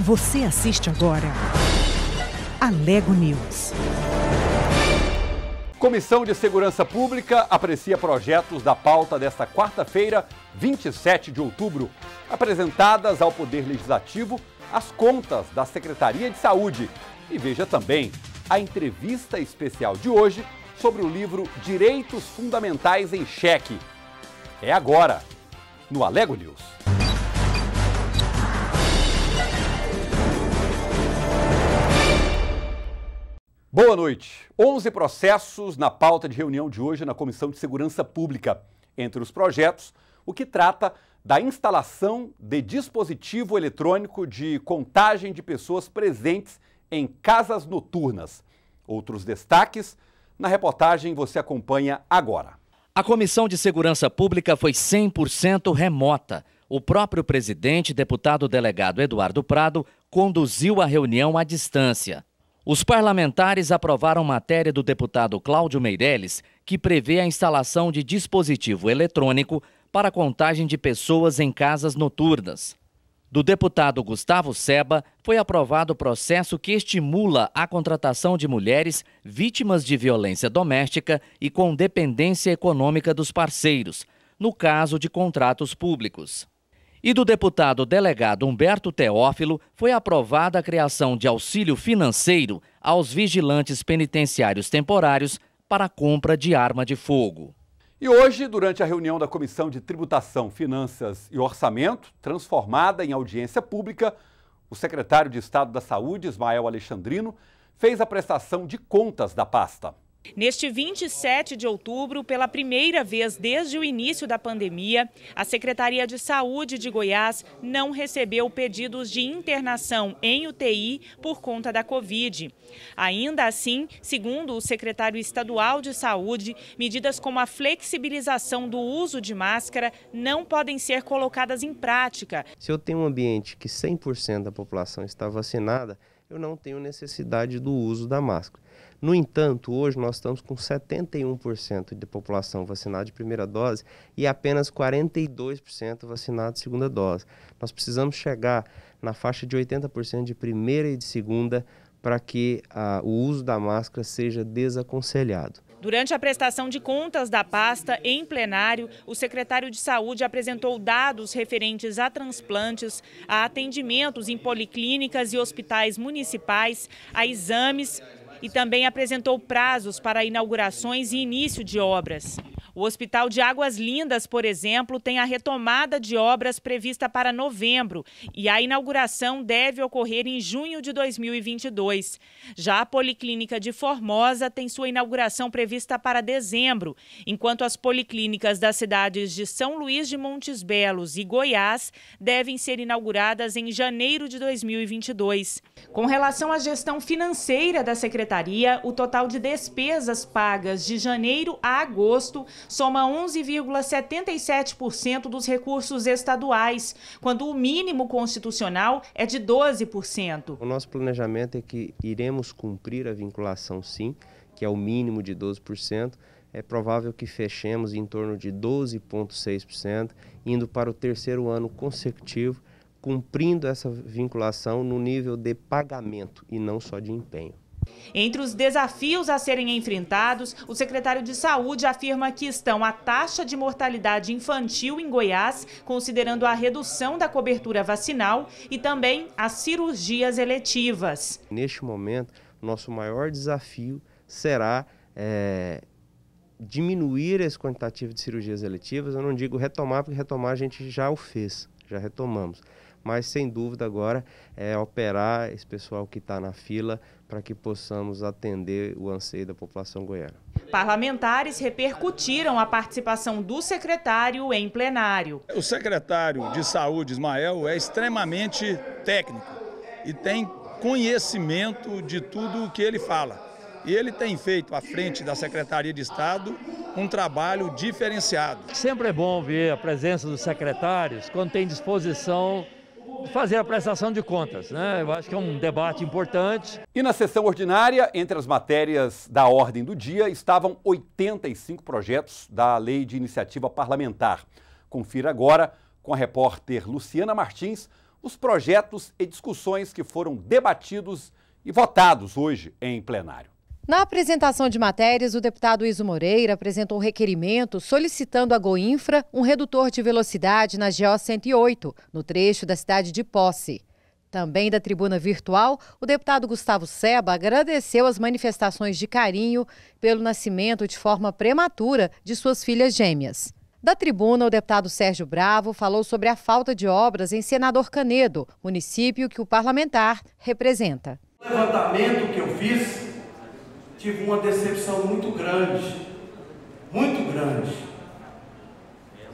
Você assiste agora Alego News. Comissão de Segurança Pública aprecia projetos da pauta desta quarta-feira, 27 de outubro, apresentadas ao Poder Legislativo as contas da Secretaria de Saúde. E veja também a entrevista especial de hoje sobre o livro Direitos Fundamentais em Xeque. É agora, no Alego News. Boa noite. 11 processos na pauta de reunião de hoje na Comissão de Segurança Pública. Entre os projetos, o que trata da instalação de dispositivo eletrônico de contagem de pessoas presentes em casas noturnas. Outros destaques, na reportagem você acompanha agora. A Comissão de Segurança Pública foi 100% remota. O próprio presidente, deputado delegado Eduardo Prado, conduziu a reunião à distância. Os parlamentares aprovaram matéria do deputado Cláudio Meirelles, que prevê a instalação de dispositivo eletrônico para a contagem de pessoas em casas noturnas. Do deputado Gustavo Seba, foi aprovado o processo que estimula a contratação de mulheres vítimas de violência doméstica e com dependência econômica dos parceiros, no caso de contratos públicos. E do deputado delegado Humberto Teófilo, foi aprovada a criação de auxílio financeiro aos vigilantes penitenciários temporários para a compra de arma de fogo. E hoje, durante a reunião da Comissão de Tributação, Finanças e Orçamento, transformada em audiência pública, o secretário de Estado da Saúde, Ismael Alexandrino, fez a prestação de contas da pasta. Neste 27 de outubro, pela primeira vez desde o início da pandemia, a Secretaria de Saúde de Goiás não recebeu pedidos de internação em UTI por conta da Covid. Ainda assim, segundo o secretário estadual de Saúde, medidas como a flexibilização do uso de máscara não podem ser colocadas em prática. Se eu tenho um ambiente que 100% da população está vacinada, eu não tenho necessidade do uso da máscara. No entanto, hoje nós estamos com 71% de população vacinada de primeira dose e apenas 42% vacinada de segunda dose. Nós precisamos chegar na faixa de 80% de primeira e de segunda para que o uso da máscara seja desaconselhado. Durante a prestação de contas da pasta em plenário, o secretário de Saúde apresentou dados referentes a transplantes, a atendimentos em policlínicas e hospitais municipais, a exames e também apresentou prazos para inaugurações e início de obras. O Hospital de Águas Lindas, por exemplo, tem a retomada de obras prevista para novembro e a inauguração deve ocorrer em junho de 2022. Já a Policlínica de Formosa tem sua inauguração prevista para dezembro, enquanto as policlínicas das cidades de São Luís de Montes Belos e Goiás devem ser inauguradas em janeiro de 2022. Com relação à gestão financeira da Secretaria, o total de despesas pagas de janeiro a agosto soma 11,77% dos recursos estaduais, quando o mínimo constitucional é de 12%. O nosso planejamento é que iremos cumprir a vinculação sim, que é o mínimo de 12%. É provável que fechemos em torno de 12,6%, indo para o terceiro ano consecutivo, cumprindo essa vinculação no nível de pagamento e não só de empenho. Entre os desafios a serem enfrentados, o secretário de Saúde afirma que estão a taxa de mortalidade infantil em Goiás, considerando a redução da cobertura vacinal e também as cirurgias eletivas. Neste momento, nosso maior desafio será diminuir esse quantitativo de cirurgias eletivas. Eu não digo retomar, porque retomar a gente já o fez, já retomamos. Mas, sem dúvida, agora é operar esse pessoal que está na fila para que possamos atender o anseio da população goiana. Parlamentares repercutiram a participação do secretário em plenário. O secretário de Saúde, Ismael, é extremamente técnico e tem conhecimento de tudo o que ele fala. E ele tem feito, à frente da Secretaria de Estado, um trabalho diferenciado. Sempre é bom ver a presença dos secretários quando tem disposição fazer a prestação de contas, né? Eu acho que é um debate importante. E na sessão ordinária, entre as matérias da ordem do dia, estavam 85 projetos da Lei de Iniciativa Parlamentar. Confira agora, com a repórter Luciana Martins, os projetos e discussões que foram debatidos e votados hoje em plenário. Na apresentação de matérias, o deputado Iso Moreira apresentou um requerimento solicitando à Goinfra um redutor de velocidade na GO 108, no trecho da cidade de Posse. Também da tribuna virtual, o deputado Gustavo Seba agradeceu as manifestações de carinho pelo nascimento de forma prematura de suas filhas gêmeas. Da tribuna, o deputado Sérgio Bravo falou sobre a falta de obras em Senador Canedo, município que o parlamentar representa. No levantamento que eu fiz, tive uma decepção muito grande.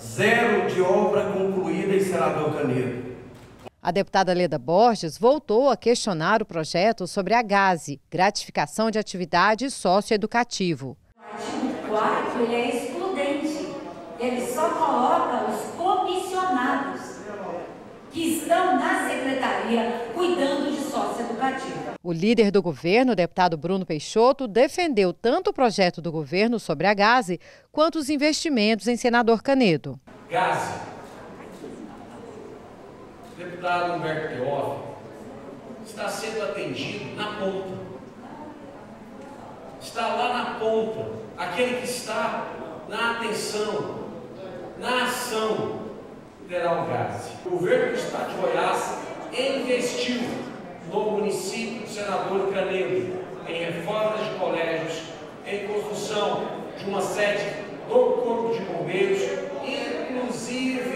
Zero de obra concluída em Senador Canedo. A deputada Leda Borges voltou a questionar o projeto sobre a GASE, Gratificação de Atividade Socioeducativo. O artigo 4º ele é excludente. Ele só coloca os comissionados que estão na secretaria cuidando de socioeducativo. O líder do governo, o deputado Bruno Peixoto, defendeu tanto o projeto do governo sobre a GASE quanto os investimentos em Senador Canedo. GASE. O deputado Humberto Teófilo está sendo atendido na ponta. Está lá na ponta, aquele que está na atenção, na ação Federal GASE. O governo do estado de Goiás investiu no município do Senador Canedo em reformas de colégios, em construção de uma sede do Corpo de Bombeiros, inclusive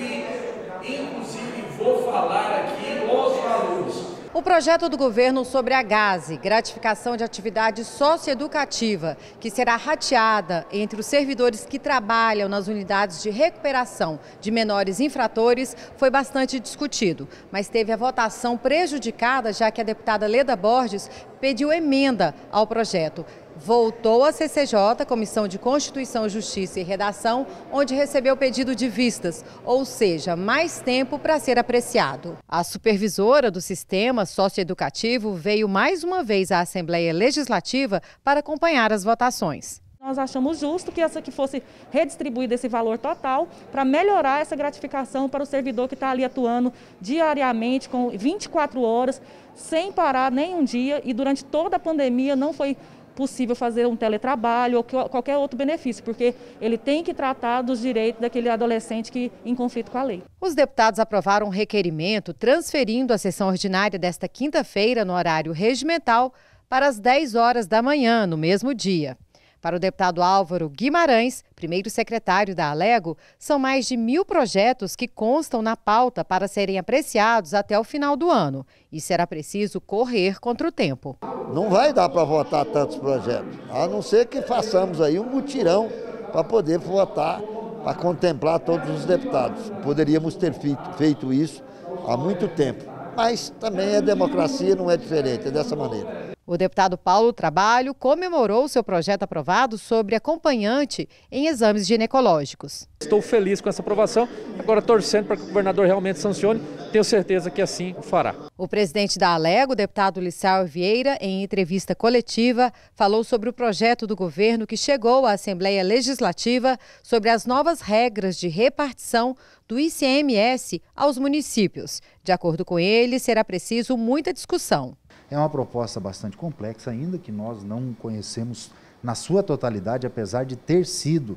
vou falar aqui os valores. O projeto do governo sobre a GASE, Gratificação de Atividade Socioeducativa, que será rateada entre os servidores que trabalham nas unidades de recuperação de menores infratores, foi bastante discutido, mas teve a votação prejudicada, já que a deputada Leda Borges pediu emenda ao projeto. Voltou à CCJ, Comissão de Constituição, Justiça e Redação, onde recebeu pedido de vistas, ou seja, mais tempo para ser apreciado. A supervisora do sistema socioeducativo veio mais uma vez à Assembleia Legislativa para acompanhar as votações. Nós achamos justo que essa que fosse redistribuído esse valor total para melhorar essa gratificação para o servidor que está ali atuando diariamente, com 24 horas, sem parar nenhum dia, e durante toda a pandemia não foi possível fazer um teletrabalho ou qualquer outro benefício, porque ele tem que tratar dos direitos daquele adolescente que em conflito com a lei. Os deputados aprovaram um requerimento transferindo a sessão ordinária desta quinta-feira no horário regimental para as 10 horas da manhã, no mesmo dia. Para o deputado Álvaro Guimarães, primeiro secretário da Alego, são mais de 1000 projetos que constam na pauta para serem apreciados até o final do ano. E será preciso correr contra o tempo. Não vai dar para votar tantos projetos, a não ser que façamos aí um mutirão para poder votar, para contemplar todos os deputados. Poderíamos ter feito isso há muito tempo, mas também a democracia não é diferente, é dessa maneira. O deputado Paulo Trabalho comemorou seu projeto aprovado sobre acompanhante em exames ginecológicos. Estou feliz com essa aprovação, agora torcendo para que o governador realmente sancione, tenho certeza que assim o fará. O presidente da Alego, o deputado Lissau Vieira, em entrevista coletiva, falou sobre o projeto do governo que chegou à Assembleia Legislativa sobre as novas regras de repartição do ICMS aos municípios. De acordo com ele, será preciso muita discussão. É uma proposta bastante complexa, ainda que nós não conhecemos na sua totalidade, apesar de ter sido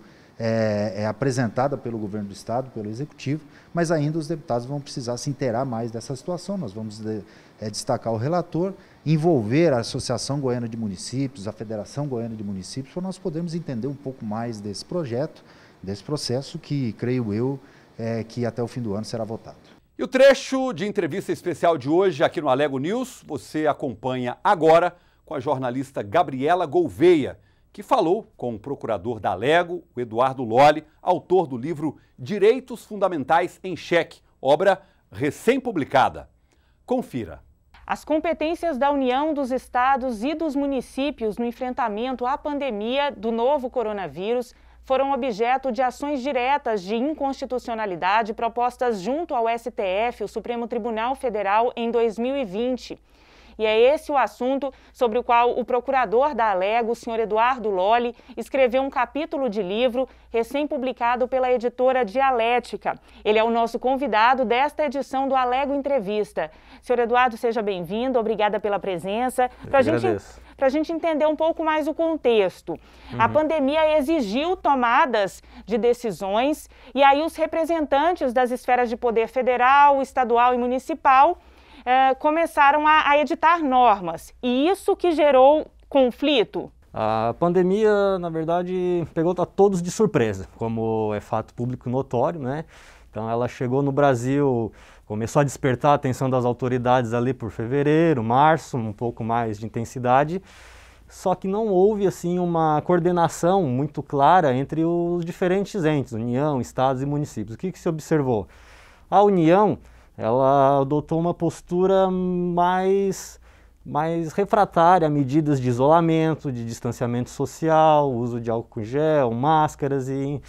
apresentada pelo governo do estado, pelo executivo, mas ainda os deputados vão precisar se inteirar mais dessa situação. Nós vamos destacar o relator, envolver a Associação Goiana de Municípios, a Federação Goiana de Municípios, para nós podermos entender um pouco mais desse projeto, desse processo que, creio eu, que até o fim do ano será votado. E o trecho de entrevista especial de hoje aqui no Alego News, você acompanha agora com a jornalista Gabriela Gouveia, que falou com o procurador da Alego, o Eduardo Lolli, autor do livro Direitos Fundamentais em Xeque, obra recém-publicada. Confira. As competências da União, dos estados e dos municípios no enfrentamento à pandemia do novo coronavírus foram objeto de ações diretas de inconstitucionalidade propostas junto ao STF, o Supremo Tribunal Federal, em 2020. E é esse o assunto sobre o qual o procurador da Alego, o senhor Eduardo Lolli, escreveu um capítulo de livro recém-publicado pela editora Dialética. Ele é o nosso convidado desta edição do Alego Entrevista. Senhor Eduardo, seja bem-vindo, obrigada pela presença. Para a gente entender um pouco mais o contexto. A pandemia exigiu tomadas de decisões e aí os representantes das esferas de poder federal, estadual e municipal começaram a editar normas. E isso que gerou conflito? A pandemia, na verdade, pegou a todos de surpresa, como é fato público notório, né? Então ela chegou no Brasil, começou a despertar a atenção das autoridades ali por fevereiro, março, um pouco mais de intensidade, só que não houve assim uma coordenação muito clara entre os diferentes entes, União, estados e municípios. O que se observou? A União, ela adotou uma postura mais refratária a medidas de isolamento, de distanciamento social, uso de álcool gel, máscaras e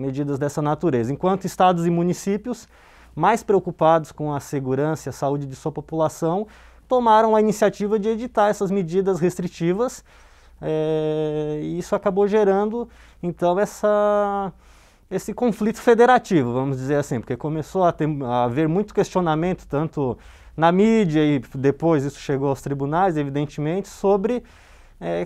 medidas dessa natureza. Enquanto estados e municípios, mais preocupados com a segurança e a saúde de sua população, tomaram a iniciativa de editar essas medidas restritivas e isso acabou gerando, então, esse conflito federativo, vamos dizer assim, porque começou a haver muito questionamento, tanto na mídia e depois isso chegou aos tribunais, evidentemente, sobre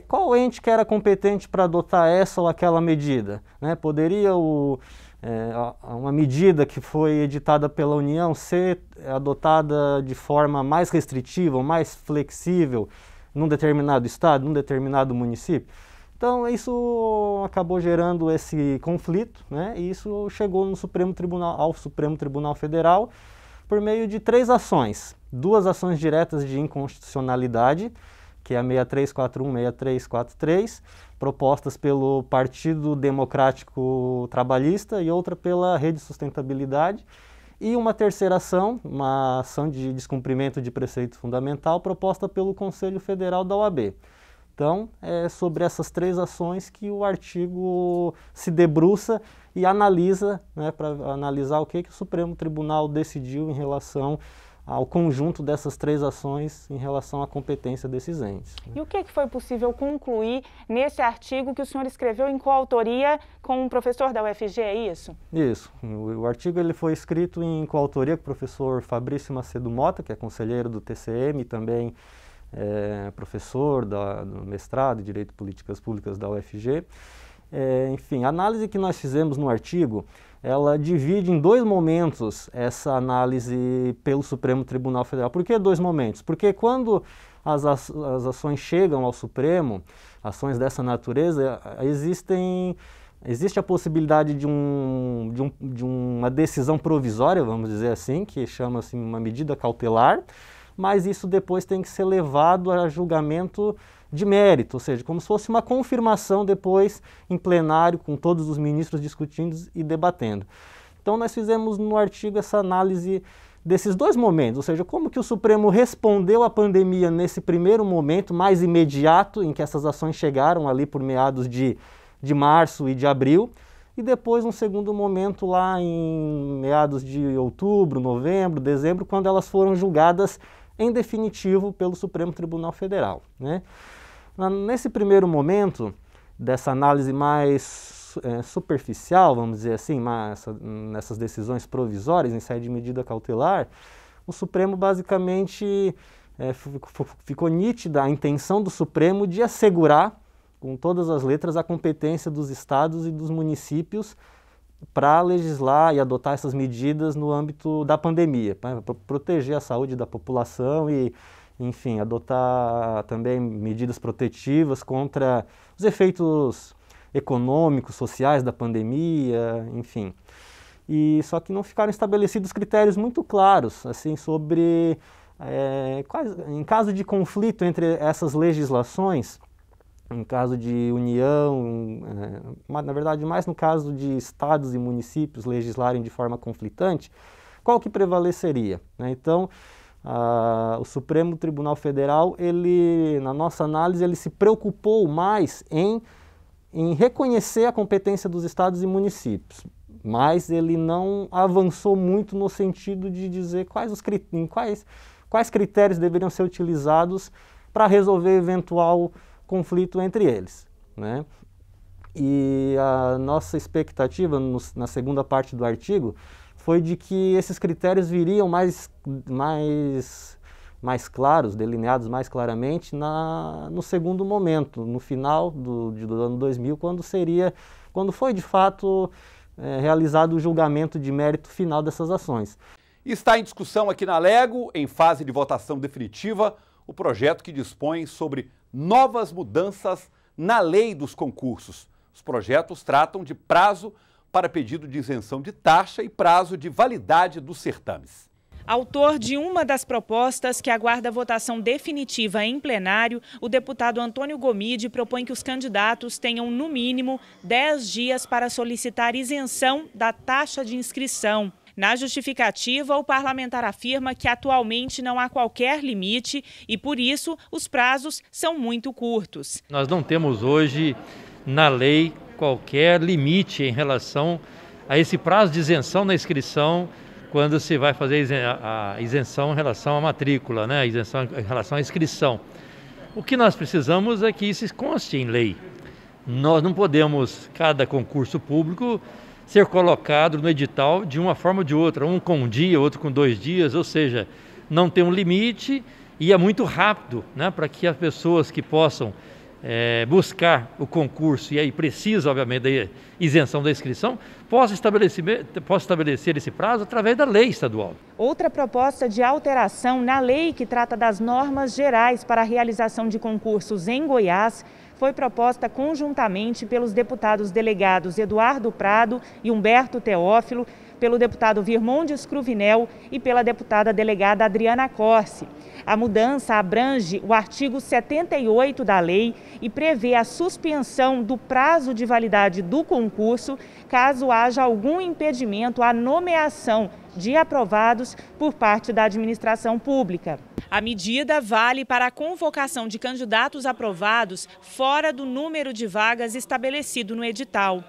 qual ente que era competente para adotar essa ou aquela medida, né? Poderia uma medida que foi editada pela União ser adotada de forma mais restritiva ou mais flexível num determinado estado, num determinado município? Então isso acabou gerando esse conflito, né? E isso chegou ao Supremo Tribunal Federal por meio de 3 ações. 2 ações diretas de inconstitucionalidade, que é a 6341 e 6343, propostas pelo Partido Democrático Trabalhista e outra pela Rede Sustentabilidade, e uma terceira ação, uma ação de descumprimento de preceito fundamental, proposta pelo Conselho Federal da OAB. Então, é sobre essas 3 ações que o artigo se debruça e analisa, né, para analisar o que o Supremo Tribunal decidiu em relação ao conjunto dessas 3 ações em relação à competência desses entes. E o que foi possível concluir nesse artigo que o senhor escreveu em coautoria com um professor da UFG, é isso? Isso. O artigo ele foi escrito em coautoria com o professor Fabrício Macedo Mota, que é conselheiro do TCM e também professor do mestrado em Direito e Políticas Públicas da UFG. Enfim, a análise que nós fizemos no artigo, ela divide em 2 momentos essa análise pelo Supremo Tribunal Federal. Por que 2 momentos? Porque quando as ações chegam ao Supremo, ações dessa natureza, existe a possibilidade de uma decisão provisória, vamos dizer assim, que chama-se uma medida cautelar, mas isso depois tem que ser levado a julgamento de mérito, ou seja, como se fosse uma confirmação depois em plenário, com todos os ministros discutindo e debatendo. Então nós fizemos no artigo essa análise desses 2 momentos, ou seja, como que o Supremo respondeu à pandemia nesse primeiro momento, mais imediato, em que essas ações chegaram ali por meados de março e de abril, e depois um segundo momento lá em meados de outubro, novembro, dezembro, quando elas foram julgadas em definitivo pelo Supremo Tribunal Federal, né? Nesse primeiro momento, dessa análise mais superficial, vamos dizer assim, nessas decisões provisórias em sede de medida cautelar, o Supremo basicamente ficou nítida a intenção do Supremo de assegurar, com todas as letras, a competência dos estados e dos municípios para legislar e adotar essas medidas no âmbito da pandemia, para proteger a saúde da população e, enfim, adotar também medidas protetivas contra os efeitos econômicos, sociais da pandemia, enfim. E só que não ficaram estabelecidos critérios muito claros, assim, sobre, em caso de conflito entre essas legislações, em caso de união, na verdade mais no caso de estados e municípios legislarem de forma conflitante, qual que prevaleceria, né? Então, o Supremo Tribunal Federal, na nossa análise, ele se preocupou mais em reconhecer a competência dos estados e municípios, mas ele não avançou muito no sentido de dizer quais critérios deveriam ser utilizados para resolver eventual conflito entre eles, né? E a nossa expectativa na segunda parte do artigo foi de que esses critérios viriam mais claros, delineados mais claramente no segundo momento, no final do ano 2000, quando foi de fato realizado o julgamento de mérito final dessas ações. Está em discussão aqui na Alego, em fase de votação definitiva, o projeto que dispõe sobre novas mudanças na lei dos concursos. Os projetos tratam de prazo para pedido de isenção de taxa e prazo de validade dos certames. Autor de uma das propostas que aguarda votação definitiva em plenário, o deputado Antônio Gomide propõe que os candidatos tenham, no mínimo, 10 dias para solicitar isenção da taxa de inscrição. Na justificativa, o parlamentar afirma que atualmente não há qualquer limite e, por isso, os prazos são muito curtos. Nós não temos hoje, na lei, qualquer limite em relação a esse prazo de isenção na inscrição, quando se vai fazer a isenção em relação à matrícula, né? A isenção em relação à inscrição. O que nós precisamos é que isso conste em lei. Nós não podemos, cada concurso público, ser colocado no edital de uma forma ou de outra, um com um dia, outro com 2 dias, ou seja, não tem um limite e é muito rápido, né? Para que as pessoas que possam buscar o concurso e aí precisa, obviamente, da isenção da inscrição, possa estabelecer esse prazo através da lei estadual. Outra proposta de alteração na lei que trata das normas gerais para a realização de concursos em Goiás foi proposta conjuntamente pelos deputados delegados Eduardo Prado e Humberto Teófilo, pelo deputado Virmondes Cruvinel e pela deputada delegada Adriana Corsi. A mudança abrange o artigo 78 da lei e prevê a suspensão do prazo de validade do concurso caso haja algum impedimento à nomeação de aprovados por parte da administração pública. A medida vale para a convocação de candidatos aprovados fora do número de vagas estabelecido no edital.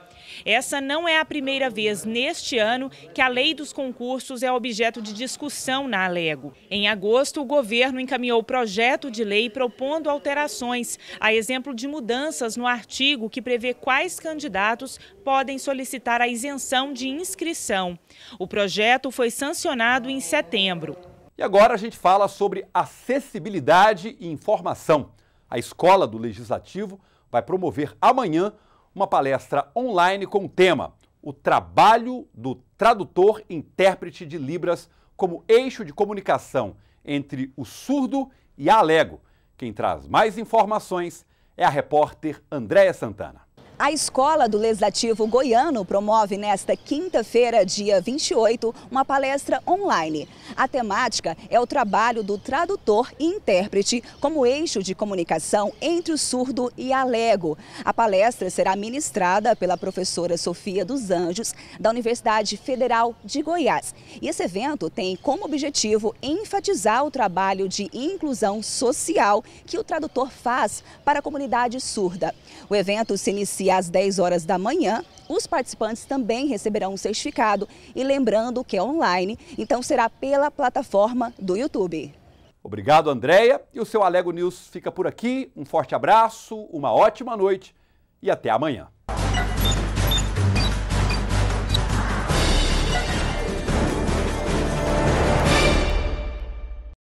Essa não é a primeira vez neste ano que a lei dos concursos é objeto de discussão na Alego. Em agosto, o governo encaminhou o projeto de lei propondo alterações, a exemplo de mudanças no artigo que prevê quais candidatos podem solicitar a isenção de inscrição. O projeto foi sancionado em setembro. E agora a gente fala sobre acessibilidade e informação. A Escola do Legislativo vai promover amanhã uma palestra online com o tema O Trabalho do Tradutor Intérprete de Libras como eixo de comunicação entre o surdo e a Alego. Quem traz mais informações é a repórter Andréia Santana. A Escola do Legislativo Goiano promove nesta quinta-feira, dia 28, uma palestra online. A temática é o trabalho do tradutor e intérprete como eixo de comunicação entre o surdo e a Alego. A palestra será ministrada pela professora Sofia dos Anjos, da Universidade Federal de Goiás. E esse evento tem como objetivo enfatizar o trabalho de inclusão social que o tradutor faz para a comunidade surda. O evento se inicia às 10 horas da manhã. Os participantes também receberão um certificado e lembrando que é online, então será pela plataforma do YouTube. Obrigado, Andréia. E o seu Alego News fica por aqui. Um forte abraço, uma ótima noite e até amanhã.